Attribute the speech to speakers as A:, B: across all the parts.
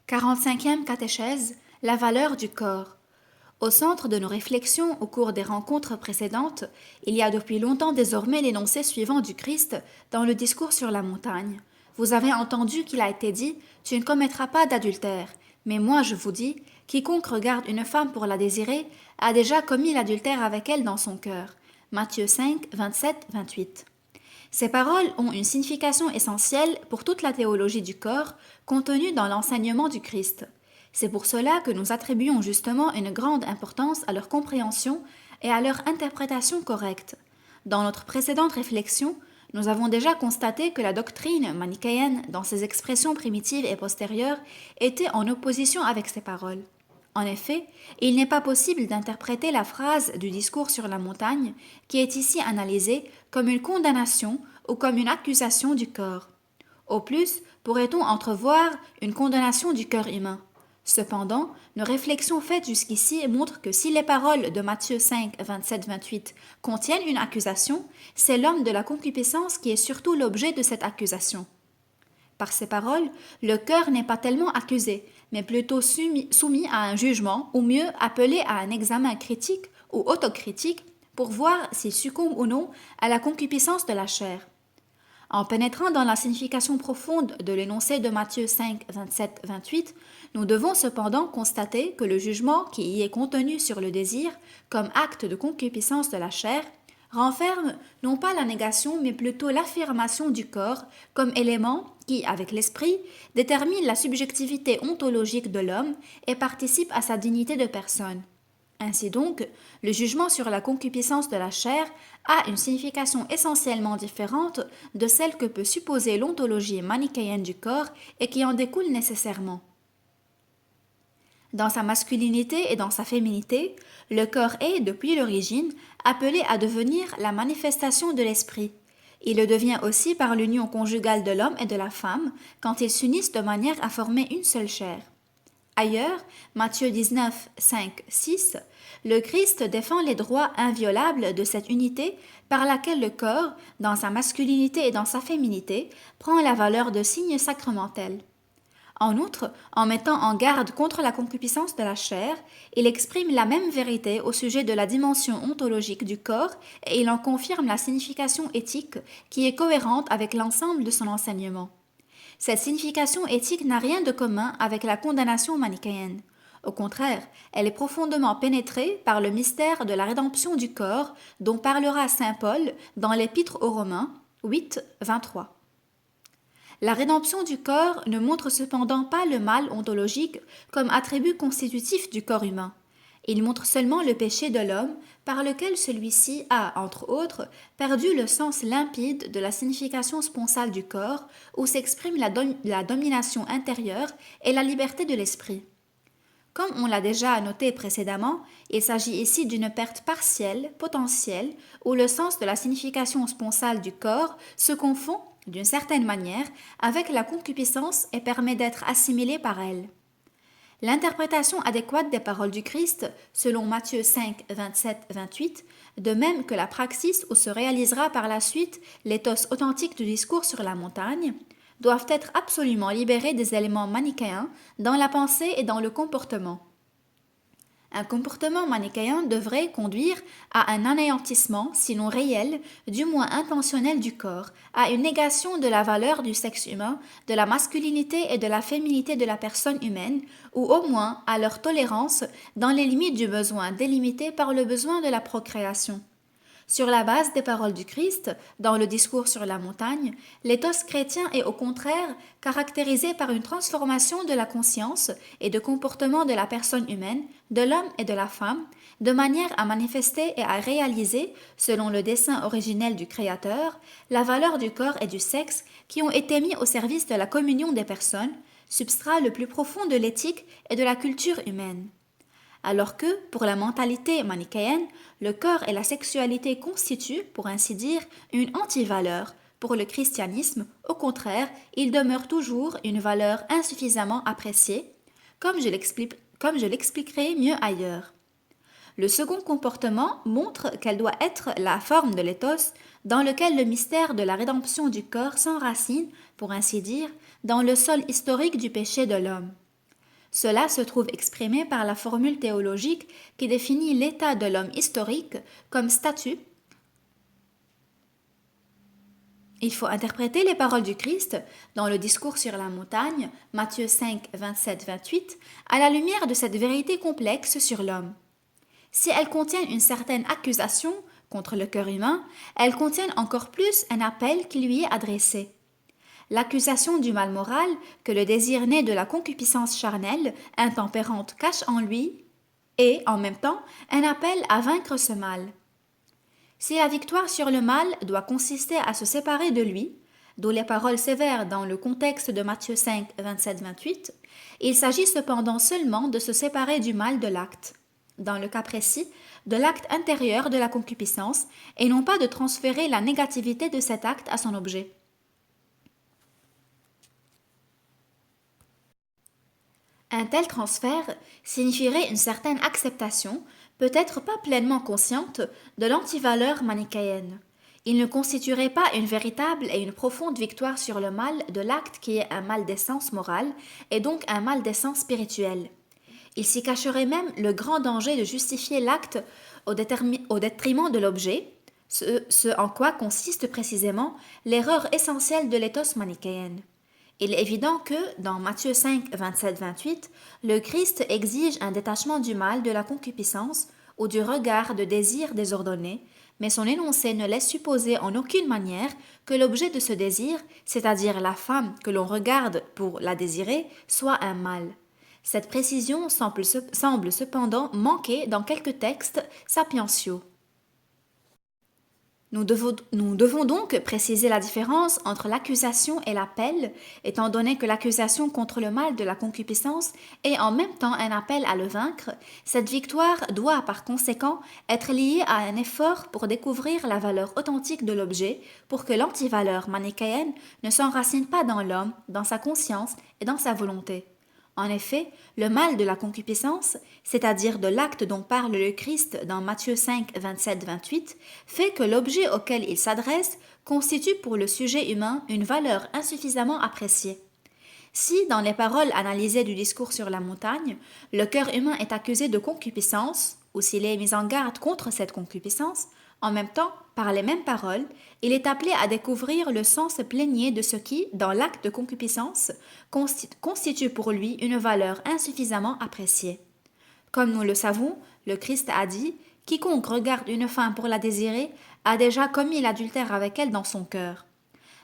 A: 45e catéchèse, la valeur du corps. Au centre de nos réflexions au cours des rencontres précédentes, il y a depuis longtemps désormais l'énoncé suivant du Christ dans le discours sur la montagne. Vous avez entendu qu'il a été dit « Tu ne commettras pas d'adultère ». Mais moi je vous dis, quiconque regarde une femme pour la désirer a déjà commis l'adultère avec elle dans son cœur. Matthieu 5, 27, 28. Ces paroles ont une signification essentielle pour toute la théologie du corps contenue dans l'enseignement du Christ. C'est pour cela que nous attribuons justement une grande importance à leur compréhension et à leur interprétation correcte. Dans notre précédente réflexion, nous avons déjà constaté que la doctrine manichéenne, dans ses expressions primitives et postérieures, était en opposition avec ces paroles. En effet, il n'est pas possible d'interpréter la phrase du discours sur la montagne, qui est ici analysée, comme une condamnation ou comme une accusation du corps. Au plus, pourrait-on entrevoir une condamnation du cœur humain. Cependant, nos réflexions faites jusqu'ici montrent que si les paroles de Matthieu 5, 27, 28 contiennent une accusation, c'est l'homme de la concupiscence qui est surtout l'objet de cette accusation. Par ces paroles, le cœur n'est pas tellement accusé, mais plutôt soumis à un jugement, ou mieux appelé à un examen critique ou autocritique pour voir s'il succombe ou non à la concupiscence de la chair. En pénétrant dans la signification profonde de l'énoncé de Matthieu 5, 27, 28, nous devons cependant constater que le jugement qui y est contenu sur le désir, comme acte de concupiscence de la chair, renferme non pas la négation mais plutôt l'affirmation du corps comme élément qui, avec l'esprit, détermine la subjectivité ontologique de l'homme et participe à sa dignité de personne. Ainsi donc, le jugement sur la concupiscence de la chair a une signification essentiellement différente de celle que peut supposer l'ontologie manichéenne du corps et qui en découle nécessairement. Dans sa masculinité et dans sa féminité, le corps est, depuis l'origine, appelé à devenir la manifestation de l'esprit. Il le devient aussi par l'union conjugale de l'homme et de la femme quand ils s'unissent de manière à former une seule chair. Ailleurs, Matthieu 19, 5, 6, le Christ défend les droits inviolables de cette unité par laquelle le corps, dans sa masculinité et dans sa féminité, prend la valeur de signe sacramentel. En outre, en mettant en garde contre la concupiscence de la chair, il exprime la même vérité au sujet de la dimension ontologique du corps et il en confirme la signification éthique qui est cohérente avec l'ensemble de son enseignement. Cette signification éthique n'a rien de commun avec la condamnation manichéenne. Au contraire, elle est profondément pénétrée par le mystère de la rédemption du corps dont parlera saint Paul dans l'Épître aux Romains 8, 23. La rédemption du corps ne montre cependant pas le mal ontologique comme attribut constitutif du corps humain. Il montre seulement le péché de l'homme par lequel celui-ci a, entre autres, perdu le sens limpide de la signification sponsale du corps où s'exprime la domination intérieure et la liberté de l'esprit. Comme on l'a déjà noté précédemment, il s'agit ici d'une perte partielle, potentielle, où le sens de la signification sponsale du corps se confond, d'une certaine manière, avec la concupiscence et permet d'être assimilé par elle. L'interprétation adéquate des paroles du Christ, selon Matthieu 5, 27, 28, de même que la praxis où se réalisera par la suite l'éthos authentique du discours sur la montagne, doivent être absolument libérées des éléments manichéens dans la pensée et dans le comportement. Un comportement manichéen devrait conduire à un anéantissement, sinon réel, du moins intentionnel du corps, à une négation de la valeur du sexe humain, de la masculinité et de la féminité de la personne humaine, ou au moins à leur tolérance dans les limites du besoin délimité par le besoin de la procréation. Sur la base des paroles du Christ, dans le discours sur la montagne, l'éthos chrétien est au contraire caractérisé par une transformation de la conscience et de comportement de la personne humaine, de l'homme et de la femme, de manière à manifester et à réaliser, selon le dessein originel du Créateur, la valeur du corps et du sexe qui ont été mis au service de la communion des personnes, substrat le plus profond de l'éthique et de la culture humaine. Alors que, pour la mentalité manichéenne, le corps et la sexualité constituent, pour ainsi dire, une antivaleur. Pour le christianisme, au contraire, ils demeurent toujours une valeur insuffisamment appréciée, comme je l'expliquerai mieux ailleurs. Le second comportement montre quelle doit être la forme de l'éthos dans lequel le mystère de la rédemption du corps s'enracine, pour ainsi dire, dans le sol historique du péché de l'homme. Cela se trouve exprimé par la formule théologique qui définit l'état de l'homme historique comme statut. Il faut interpréter les paroles du Christ dans le discours sur la montagne, Matthieu 5, 27-28, à la lumière de cette vérité complexe sur l'homme. Si elles contiennent une certaine accusation contre le cœur humain, elles contiennent encore plus un appel qui lui est adressé. L'accusation du mal moral que le désir né de la concupiscence charnelle, intempérante, cache en lui est, en même temps, un appel à vaincre ce mal. Si la victoire sur le mal doit consister à se séparer de lui, d'où les paroles sévères dans le contexte de Matthieu 5, 27-28, il s'agit cependant seulement de se séparer du mal de l'acte, dans le cas précis, de l'acte intérieur de la concupiscence, et non pas de transférer la négativité de cet acte à son objet. Un tel transfert signifierait une certaine acceptation, peut-être pas pleinement consciente, de l'antivaleur manichéenne. Il ne constituerait pas une véritable et une profonde victoire sur le mal de l'acte qui est un mal d'essence morale et donc un mal d'essence spirituelle. Il s'y cacherait même le grand danger de justifier l'acte au détriment de l'objet, ce en quoi consiste précisément l'erreur essentielle de l'éthos manichéenne. Il est évident que, dans Matthieu 5, 27-28, le Christ exige un détachement du mal de la concupiscence ou du regard de désir désordonné, mais son énoncé ne laisse supposer en aucune manière que l'objet de ce désir, c'est-à-dire la femme que l'on regarde pour la désirer, soit un mal. Cette précision semble cependant manquer dans quelques textes sapientiaux. Nous devons donc préciser la différence entre l'accusation et l'appel, étant donné que l'accusation contre le mal de la concupiscence est en même temps un appel à le vaincre. Cette victoire doit par conséquent être liée à un effort pour découvrir la valeur authentique de l'objet, pour que l'antivaleur manichéenne ne s'enracine pas dans l'homme, dans sa conscience et dans sa volonté. En effet, le mal de la concupiscence, c'est-à-dire de l'acte dont parle le Christ dans Matthieu 5, 27-28, fait que l'objet auquel il s'adresse constitue pour le sujet humain une valeur insuffisamment appréciée. Si, dans les paroles analysées du discours sur la montagne, le cœur humain est accusé de concupiscence, ou s'il est mis en garde contre cette concupiscence, en même temps, par les mêmes paroles, il est appelé à découvrir le sens plénier de ce qui, dans l'acte de concupiscence, constitue pour lui une valeur insuffisamment appréciée. Comme nous le savons, le Christ a dit « Quiconque regarde une femme pour la désirer a déjà commis l'adultère avec elle dans son cœur ».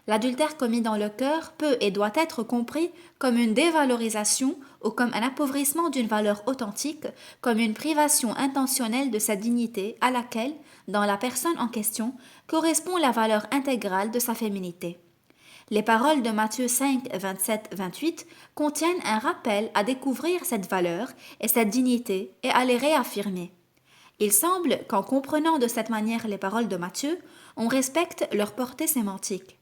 A: L'adultère commis dans le cœur peut et doit être compris comme une dévalorisation ou comme un appauvrissement d'une valeur authentique, comme une privation intentionnelle de sa dignité à laquelle, dans la personne en question, correspond la valeur intégrale de sa féminité. Les paroles de Matthieu 5, 27-28 contiennent un rappel à découvrir cette valeur et cette dignité et à les réaffirmer. Il semble qu'en comprenant de cette manière les paroles de Matthieu, on respecte leur portée sémantique.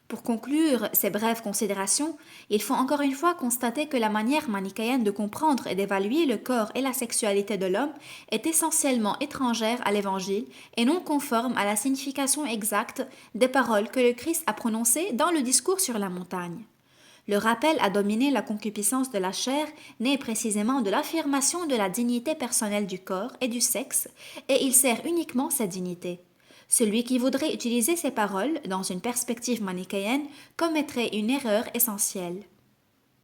A: Pour conclure ces brèves considérations, il faut encore une fois constater que la manière manichéenne de comprendre et d'évaluer le corps et la sexualité de l'homme est essentiellement étrangère à l'Évangile et non conforme à la signification exacte des paroles que le Christ a prononcées dans le discours sur la montagne. Le rappel à dominer la concupiscence de la chair naît précisément de l'affirmation de la dignité personnelle du corps et du sexe, et il sert uniquement cette dignité. Celui qui voudrait utiliser ces paroles dans une perspective manichéenne commettrait une erreur essentielle.